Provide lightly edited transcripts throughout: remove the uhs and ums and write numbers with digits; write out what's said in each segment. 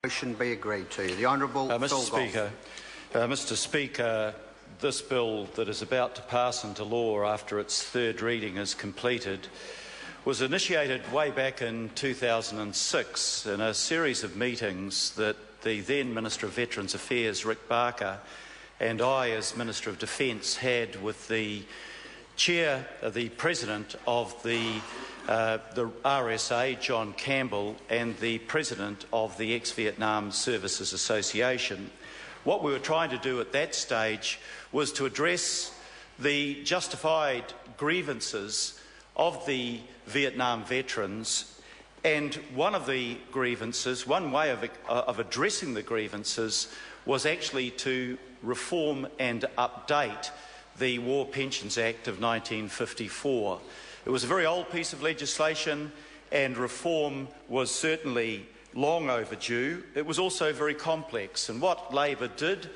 Motion be agreed to. The Honourable Mr. Speaker, this bill that is about to pass into law after its third reading is completed was initiated way back in 2006 in a series of meetings that the then Minister of Veterans Affairs, Rick Barker, and I, as Minister of Defence, had with the President of the RSA, John Campbell, and the President of the Ex-Vietnam Services Association. What we were trying to do at that stage was to address the justified grievances of the Vietnam veterans, and one way of addressing the grievances was actually to reform and update the War Pensions Act of 1954. It was a very old piece of legislation, and reform was certainly long overdue. It was also very complex, and what Labor did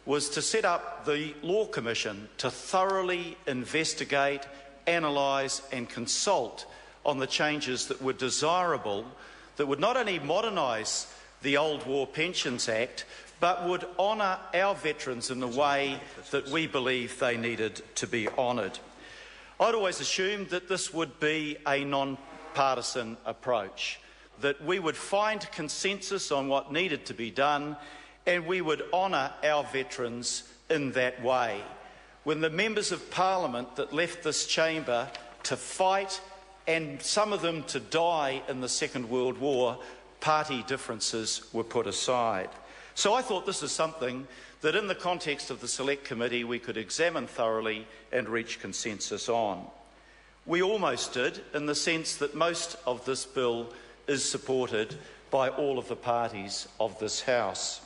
was to set up the Law Commission to thoroughly investigate, analyse and consult on the changes that were desirable, that would not only modernise the old War Pensions Act, but would honour our veterans in the way that we believe they needed to be honoured. I'd always assumed that this would be a non-partisan approach, that we would find consensus on what needed to be done, and we would honour our veterans in that way. When the members of Parliament that left this chamber to fight, and some of them to die in the Second World War, party differences were put aside. So I thought this is something that in the context of the Select Committee we could examine thoroughly and reach consensus on. We almost did, in the sense that most of this bill is supported by all of the parties of this House.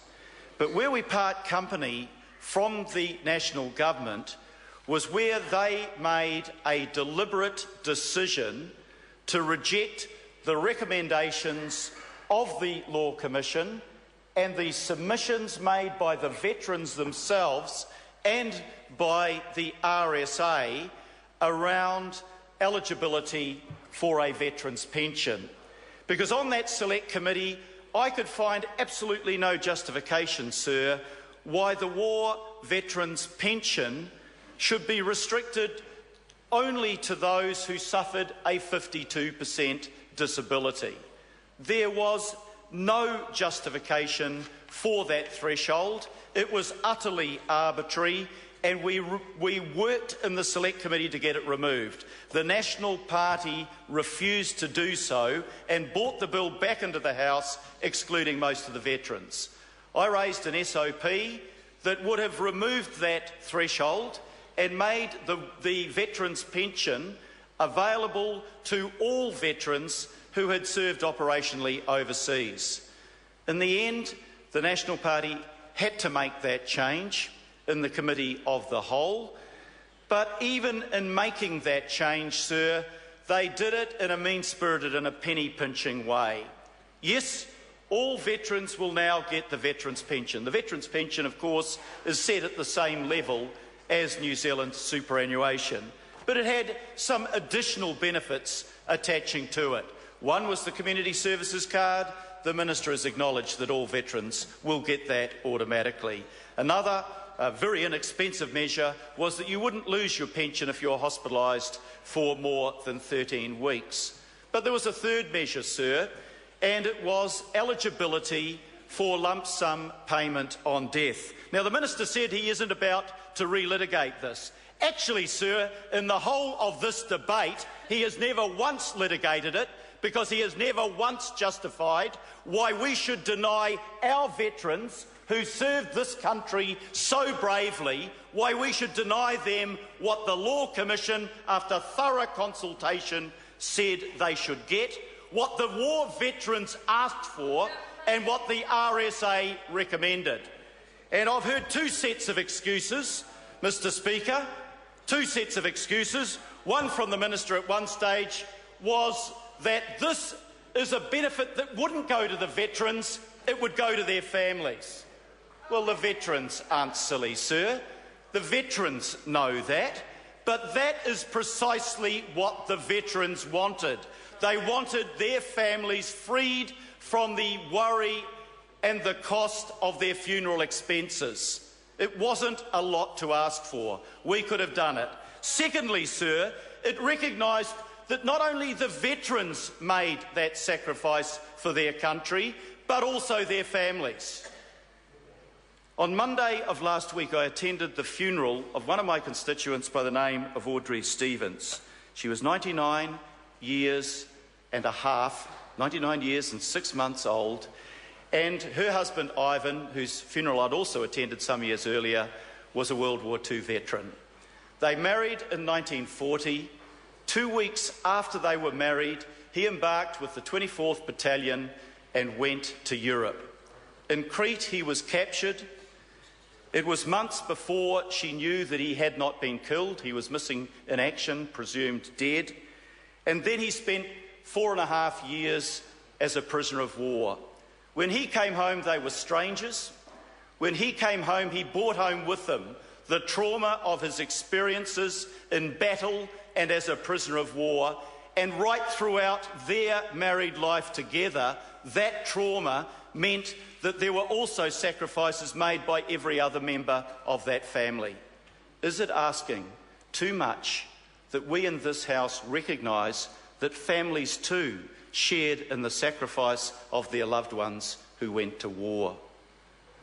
But where we part company from the National Government was where they made a deliberate decision to reject the recommendations of the Law Commission and the submissions made by the veterans themselves and by the RSA around eligibility for a veteran's pension. Because on that Select Committee, I could find absolutely no justification, sir, why the war veterans' pension should be restricted only to those who suffered a 52% disability. There was no justification for that threshold. It was utterly arbitrary, and we worked in the Select Committee to get it removed. The National Party refused to do so and brought the bill back into the House, excluding most of the veterans. I raised an SOP that would have removed that threshold and made the veterans' pension available to all veterans who had served operationally overseas. In the end, the National Party had to make that change in the Committee of the Whole, but even in making that change, sir, they did it in a mean-spirited and a penny-pinching way. Yes, all veterans will now get the veterans' pension. The veterans' pension, of course, is set at the same level as New Zealand's superannuation, but it had some additional benefits attaching to it. One was the community services card. The Minister has acknowledged that all veterans will get that automatically. Another very inexpensive measure was that you wouldn't lose your pension if you're hospitalised for more than 13 weeks. But there was a third measure, sir, and it was eligibility for lump sum payment on death. Now, the Minister said he isn't about to relitigate this. Actually, sir, in the whole of this debate, he has never once litigated it, because he has never once justified why we should deny our veterans who served this country so bravely, why we should deny them what the Law Commission, after thorough consultation, said they should get, what the war veterans asked for, and what the RSA recommended. And I've heard two sets of excuses, Mr. Speaker, two sets of excuses. One from the Minister at one stage was that this is a benefit that wouldn't go to the veterans, it would go to their families. Well, the veterans aren't silly, sir. The veterans know that, but that is precisely what the veterans wanted. They wanted their families freed from the worry and the cost of their funeral expenses. It wasn't a lot to ask for. We could have done it. Secondly, sir, it recognised that not only the veterans made that sacrifice for their country, but also their families. On Monday of last week, I attended the funeral of one of my constituents by the name of Audrey Stevens. She was 99 years and 6 months old, and her husband Ivan, whose funeral I'd also attended some years earlier, was a World War II veteran. They married in 1940. 2 weeks after they were married, he embarked with the 24th Battalion and went to Europe. In Crete, he was captured. It was months before she knew that he had not been killed. He was missing in action, presumed dead. And then he spent 4.5 years as a prisoner of war. When he came home, they were strangers. When he came home, he brought home with him the trauma of his experiences in battle and as a prisoner of war. And right throughout their married life together, that trauma meant that there were also sacrifices made by every other member of that family. Is it asking too much that we in this House recognise that families too shared in the sacrifice of their loved ones who went to war?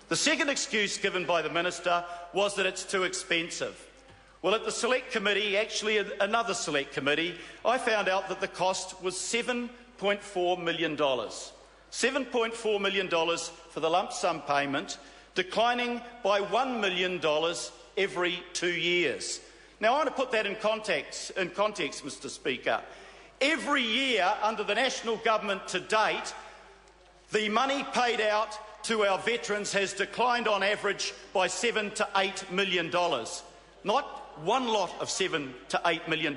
The second excuse given by the Minister was that it's too expensive. Well, at the Select Committee, actually another Select Committee, I found out that the cost was $7.4 million. $7.4 million for the lump sum payment, declining by $1 million every 2 years. Now, I want to put that in context, Mr. Speaker. Every year under the national government to date, the money paid out to our veterans has declined on average by $7 to $8 million. Not one lot of $7 to $8 million,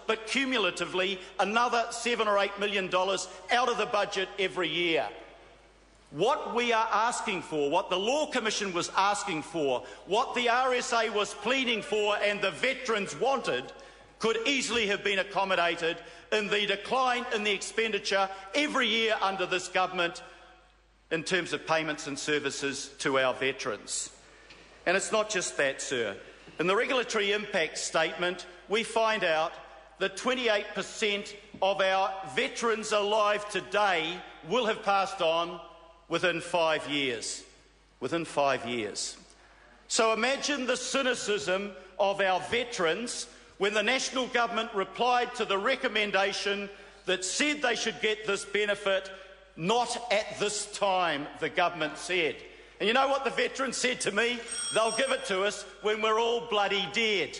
but cumulatively another $7 or $8 million out of the budget every year. What we are asking for, what the Law Commission was asking for, what the RSA was pleading for and the veterans wanted, could easily have been accommodated in the decline in the expenditure every year under this government in terms of payments and services to our veterans. And it's not just that, sir. In the regulatory impact statement, we find out that 28% of our veterans alive today will have passed on within 5 years. Within 5 years. So imagine the cynicism of our veterans when the national government replied to the recommendation that said they should get this benefit, not at this time, the government said. And you know what the veterans said to me? They'll give it to us when we're all bloody dead.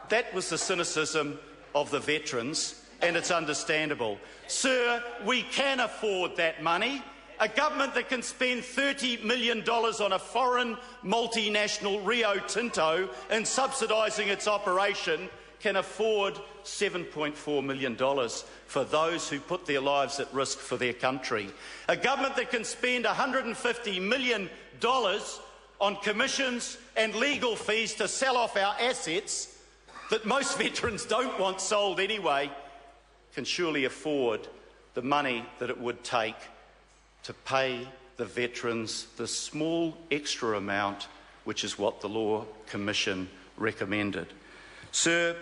That was the cynicism of the veterans, and it's understandable. Sir, we can afford that money. A government that can spend $30 million on a foreign multinational Rio Tinto and subsidising its operation can afford $7.4 million for those who put their lives at risk for their country. A government that can spend $150 million on commissions and legal fees to sell off our assets that most veterans don't want sold anyway can surely afford the money that it would take to pay the veterans the small extra amount, which is what the Law Commission recommended. Sir,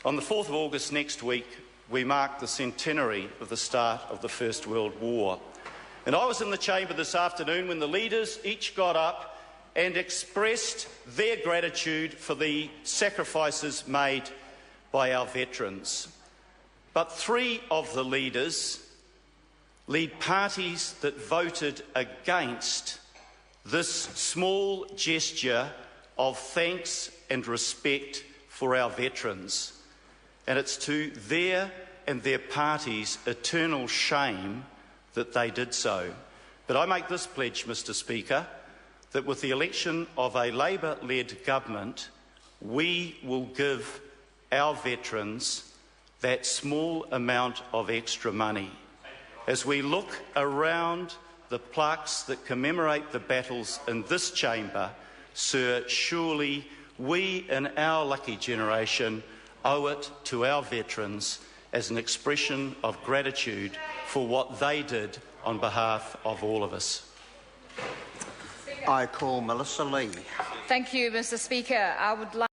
on the 4th of August next week, we mark the centenary of the start of the First World War. And I was in the chamber this afternoon when the leaders each got up and expressed their gratitude for the sacrifices made by our veterans. But 3 of the leaders lead parties that voted against this small gesture of thanks and respect for our veterans. And it's to their and their party's eternal shame that they did so. But I make this pledge, Mr. Speaker, that with the election of a Labor-led government, we will give our veterans that small amount of extra money. As we look around the plaques that commemorate the battles in this chamber, sir, surely we in our lucky generation owe it to our veterans as an expression of gratitude for what they did on behalf of all of us. I call Melissa Lee. Thank you, Mr. Speaker. I would like